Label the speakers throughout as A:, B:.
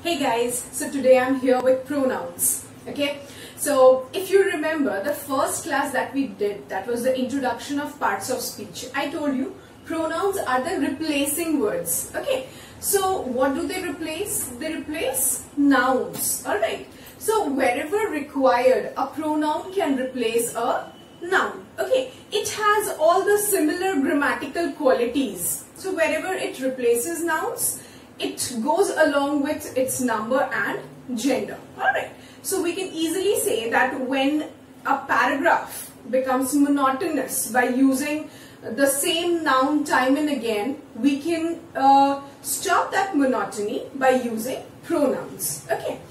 A: Hey guys, so today I'm here with pronouns. Okay, so if you remember the first class that we did, that was the introduction of parts of speech. I told you pronouns are the replacing words. Okay, so what do they replace? They replace nouns. Alright, so wherever required, a pronoun can replace a noun. Okay, it has all the similar grammatical qualities. So wherever it replaces nouns, it goes along with its number and gender. Alright, so we can easily say that when a paragraph becomes monotonous by using the same noun time and again, we can stop that monotony by using pronouns. Okay,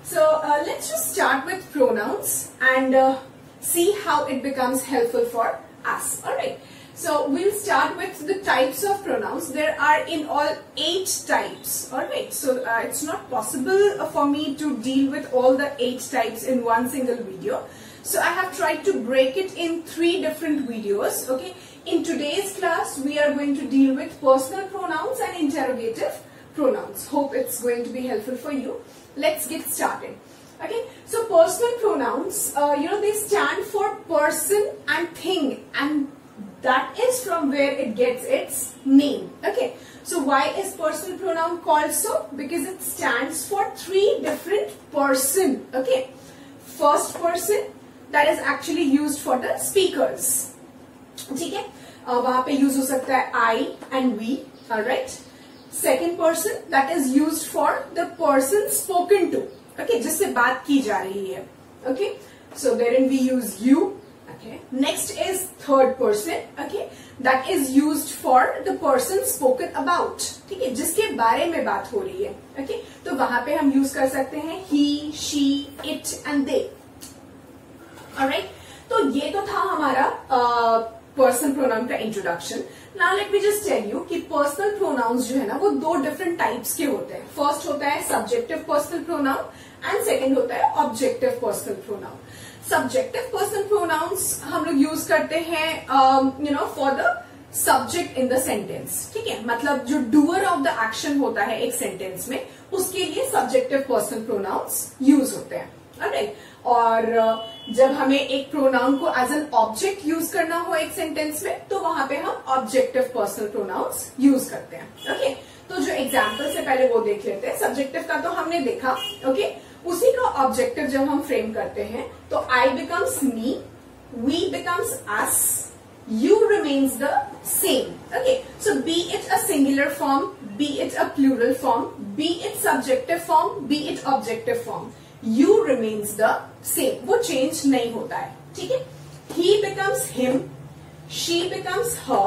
A: so let's just start with pronouns and see how it becomes helpful for us. Alright, so we'll start with the types of pronouns. There are in all 8 types. Alright, so it's not possible for me to deal with all the 8 types in one single video. So I have tried to break it in 3 different videos. Okay, in today's class we are going to deal with personal pronouns and interrogative pronouns. Hope it's going to be helpful for you. Let's get started. Okay, so personal pronouns, they stand for person and thing, and that is from where it gets its name. Okay, so why is personal pronoun called so? Because it stands for 3 different person. Okay, first person, that is actually used for the speakers. ठीक है, वहाँ पे use हो सकता है I and we. Alright, second person, that is used for the person spoken to. Okay, जिससे बात की जा रही है. Okay, so therein we use you. Okay, next is third person. Okay, that is used for the person spoken about. ठीक है, जिसके बारे में बात हो रही है. Okay, तो वहां पे हम यूज कर सकते हैं he, she, it and they. Alright, तो ये तो था हमारा पर्सनल प्रोनाउन का introduction. Now let me just tell you कि पर्सनल प्रोनाउंस जो है ना वो 2 डिफरेंट टाइप्स के होते हैं. फर्स्ट होता है subjective personal pronoun and second होता है objective personal pronoun. Subjective personal pronounce हम लोग यूज करते हैं for the subject in the sentence. ठीक है, मतलब जो डूअर ऑफ द एक्शन होता है एक सेंटेंस में, उसके लिए सब्जेक्टिव पर्सनल प्रोनाउंस यूज होते हैं. ऑलराइट, और जब हमें एक प्रोनाउन को एज एन ऑब्जेक्ट यूज करना हो एक सेंटेंस में, तो वहां पे हम ऑब्जेक्टिव पर्सनल प्रोनाउंस यूज करते हैं. ओके, तो जो एग्जाम्पल से पहले वो देख लेते हैं. सब्जेक्टिव का तो हमने देखा. ओके, उसी का ऑब्जेक्टिव जब हम फ्रेम करते हैं तो I becomes me, we becomes us, you remains the same. Okay, so be it a singular form, be it a plural form, be it subjective form, be it objective form, you remains the same. वो change नहीं होता है. ठीक है, he becomes him, she becomes her,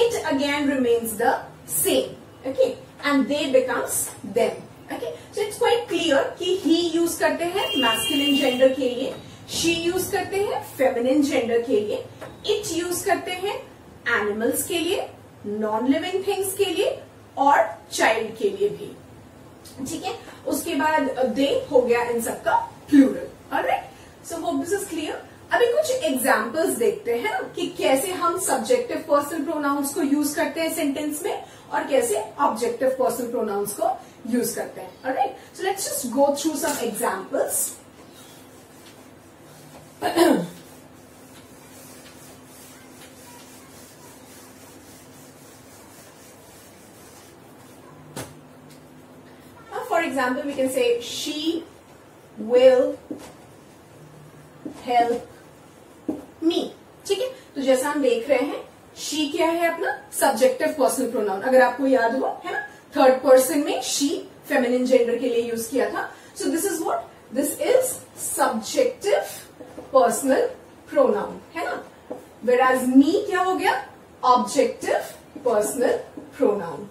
A: it again remains the same. Okay, and they becomes them. Okay, so it's quite clear कि he use करते हैं masculine gender के लिए, she यूज करते हैं feminine gender के लिए, it यूज करते हैं animals के लिए, non living things के लिए और child के लिए भी. ठीक है, उसके बाद दे हो गया इन सबका plural. Alright, so hope this is clear. अभी कुछ एग्जांपल्स देखते हैं कि कैसे हम सब्जेक्टिव पर्सनल प्रोनाउंस को यूज करते हैं सेंटेंस में और कैसे ऑब्जेक्टिव पर्सनल प्रोनाउंस को यूज करते हैं. Alright, so let's just go through some examples. For example, we can say she will help me. ठीक है, तो जैसा हम देख रहे हैं she क्या है अपना सब्जेक्टिव पर्सनल प्रोनाउन. अगर आपको याद हो, है ना, थर्ड पर्सन में she फेमिनिन जेंडर के लिए यूज किया था. So this is what, this is subjective personal pronoun, है ना. whereas me क्या हो गया, ऑब्जेक्टिव पर्सनल प्रोनाउन.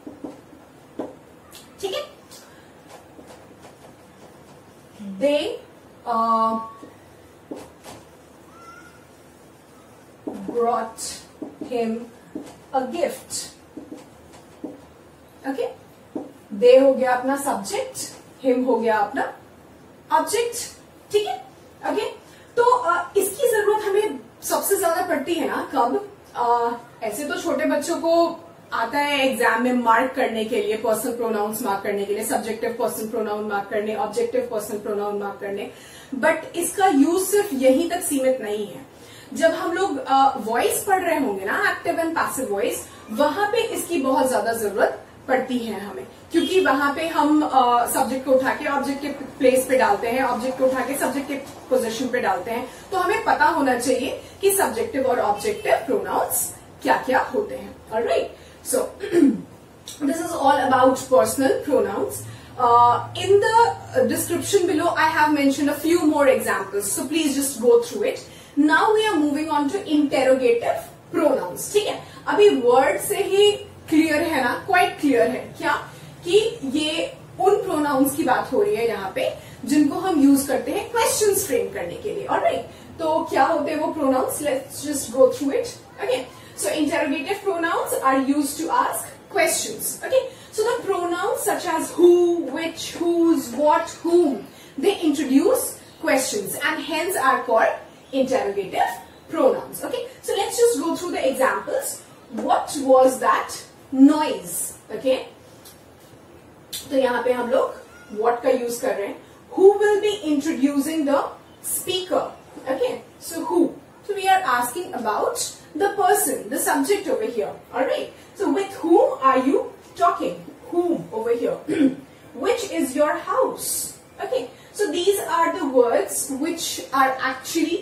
A: ठीक है, they brought him a gift. Okay, they हो गया अपना सब्जेक्ट, him हो गया अपना ऑब्जेक्ट. ठीक है, ओके, तो इसकी जरूरत हमें सबसे ज्यादा पड़ती है ना कब, ऐसे तो छोटे बच्चों को आता है एग्जाम में मार्क करने के लिए, पर्सनल प्रोनाउंस मार्क करने के लिए, सब्जेक्टिव पर्सनल प्रोनाउन मार्क करने, ऑब्जेक्टिव पर्सनल प्रोनाउन मार्क करने, बट इसका यूज सिर्फ यहीं तक सीमित नहीं है। जब हम लोग वॉइस पढ़ रहे होंगे ना, एक्टिव एंड पैसिव वॉइस, वहां पे इसकी बहुत ज्यादा जरूरत पड़ती है हमें, क्योंकि वहां पे हम सब्जेक्ट को उठा के ऑब्जेक्ट के प्लेस पे डालते हैं, ऑब्जेक्ट को उठा के सब्जेक्ट के पोजीशन पे डालते हैं, तो हमें पता होना चाहिए कि सब्जेक्टिव और ऑब्जेक्टिव प्रोनाउंस क्या क्या होते हैं। Alright, so this is all about personal pronouns. In the description below I have mentioned a few more examples, so please just go through it. Now we are moving on to interrogative pronouns. ठीक है, अभी word से ही clear है ना, quite clear है क्या कि ये उन प्रोनाउंस की बात हो रही है यहाँ पे जिनको हम यूज करते हैं क्वेश्चंस फ्रेम करने के लिए. ऑलराइट, तो क्या होते हैं वो pronouns? Let's just go through it. Okay, so interrogative pronouns are used to ask questions. Okay, so the pronouns such as who, which, whose, what, whom, they introduce questions and hence are called interrogative pronouns. Okay, so let's just go through the examples. What was that noise? Okay, तो यहाँ पे हम लोग what का use कर रहे हैं. Who will be introducing the speaker? Okay, so who? So we are asking about the person, the subject over here. Alright, so with whom are you talking? Whom over here. Which is your house? Okay, so these are the words which are actually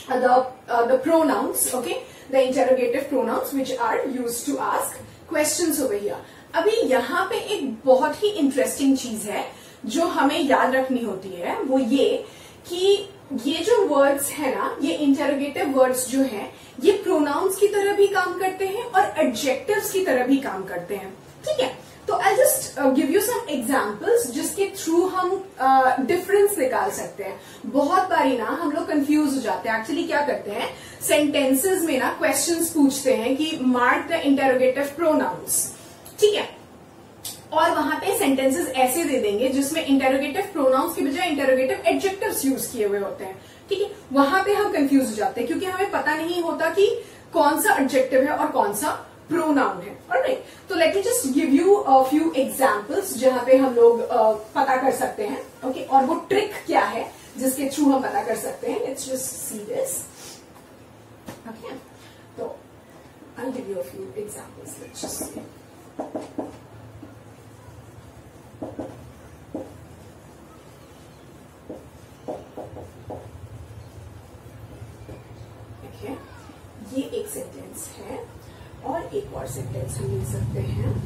A: the pronouns. Okay, the interrogative pronouns which are used to ask questions over here. अभी यहाँ पे एक बहुत ही interesting चीज है जो हमें याद रखनी होती है, वो ये कि ये जो वर्ड्स है ना, ये इंटरोगेटिव वर्ड्स जो हैं, ये प्रोनाउंस की तरह भी काम करते हैं और एडजेक्टिव्स की तरह भी काम करते हैं. ठीक है, तो I just give you some examples जिसके थ्रू हम डिफरेंस निकाल सकते हैं. बहुत बारी ना हम लोग कंफ्यूज हो जाते हैं. एक्चुअली क्या करते हैं, सेंटेंसेस में ना क्वेश्चंस पूछते हैं कि मार्क द इंटरोगेटिव प्रोनाउंस. ठीक है, और वहां पे सेंटेंसेस ऐसे दे देंगे जिसमें इंटरोगेटिव प्रोनाउंस की बजाय इंटरोगेटिव एडजेक्टिव्स यूज किए हुए होते हैं. ठीक है, वहां पे हम कंफ्यूज हो जाते हैं क्योंकि हमें पता नहीं होता कि कौन सा एडजेक्टिव है और कौन सा प्रोनाउन है. ऑलराइट, तो late me just give you a few examples जहां पे हम लोग पता कर सकते हैं. ओके, और वो ट्रिक क्या है जिसके थ्रू हम पता कर सकते हैं. Let's just see this. Okay, तो I will give you a few examples. Let's just see. ये एक सेंटेंस है और एक और सेंटेंस हम ले सकते हैं.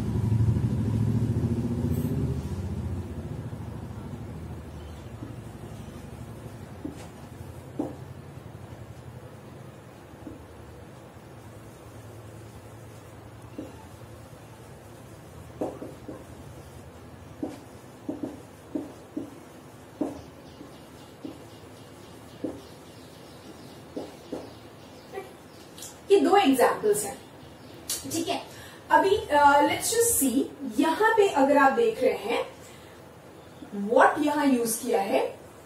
A: ये दो एग्जाम्पल्स हैं. ठीक है, अभी लेट्स जस्ट सी. यहां पे अगर आप देख रहे हैं व्हाट यहां यूज किया है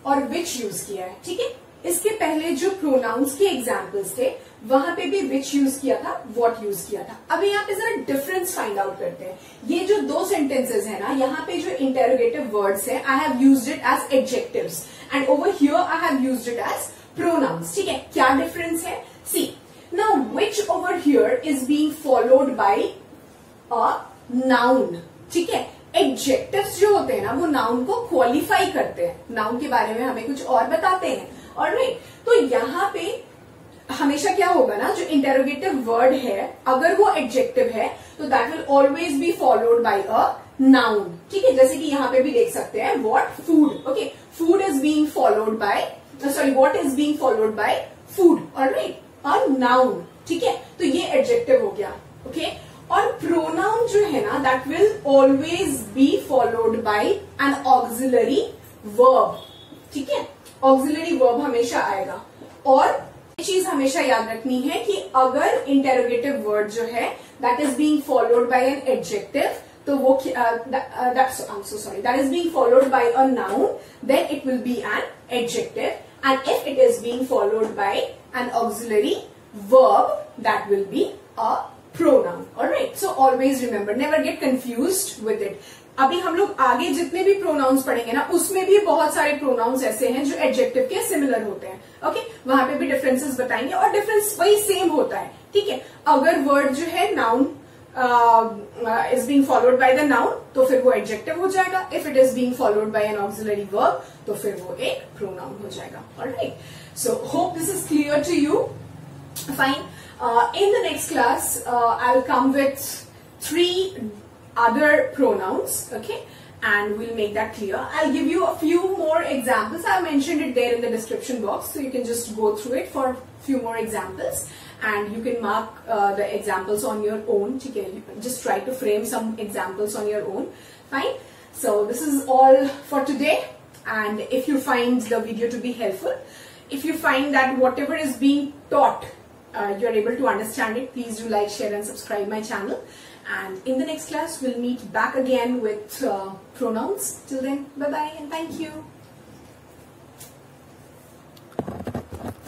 A: और विच यूज किया है. ठीक है, इसके पहले जो प्रोनाउंस के एग्जाम्पल्स थे वहां पे भी विच यूज किया था, व्हाट यूज किया था. अभी यहाँ पे जरा डिफरेंस फाइंड आउट करते हैं. ये जो दो सेंटेंसेस है ना, यहाँ पे जो इंटरोगेटिव वर्ड्स है, I have used it as adjectives and over here I have used it as pronouns. ठीक है, क्या डिफरेंस है? सी, now which over here is being followed by a noun. ठीक है, एडजेक्टिव्स जो होते हैं ना वो नाउन को क्वालिफाई करते हैं, नाउन के बारे में हमें कुछ और बताते हैं. ऑलराइट, तो यहाँ पे हमेशा क्या होगा ना, जो इंटरोगेटिव वर्ड है अगर वो एडजेक्टिव है तो that will always be followed by a noun. ठीक है, जैसे कि यहाँ पे भी देख सकते हैं what, food. Okay, food is being followed bye, sorry, what is being followed bye food. Alright, और नाउन. ठीक है, तो ये एडजेक्टिव हो गया. ओके, और प्रोनाउन जो है ना that will always be followed by N auxiliary verb. ठीक है, ऑक्सिलरी वर्ब हमेशा आएगा. और ये चीज हमेशा याद रखनी है कि अगर इंटरोगेटिव वर्ड जो है that is being followed by an adjective, तो वो that is being followed by a noun, then it will be an adjective. And if it is being followed by an auxiliary verb, that will be a pronoun. Alright, so always remember, never get confused with it. अभी हम लोग आगे जितने भी pronounce पढ़ेंगे ना, उसमें भी बहुत सारे प्रोनाउंस ऐसे हैं जो एडजेक्टिव के सिमिलर होते हैं. ओके, वहां पे भी डिफरेंसेस बताएंगे और डिफरेंस वही सेम होता है. ठीक है, अगर वर्ड जो है noun is being followed by the noun, तो फिर वो adjective हो जाएगा. If it is being followed by an auxiliary verb, तो फिर वो एक pronoun हो जाएगा. Alright. So hope this is clear to you. Fine. In the next class, I'll come with 3 other pronouns. Okay. And we'll make that clear. I'll give you a few more examples. I mentioned it there in the description box, so you can just go through it for a few more examples. And you can mark the examples on your own. Okay, you can just try to frame some examples on your own. Fine. So this is all for today. And if you find the video to be helpful, if you find that whatever is being taught, you're able to understand it, please do like, share and subscribe my channel. And in the next class, we'll meet back again with pronouns. Till then, bye-bye and thank you.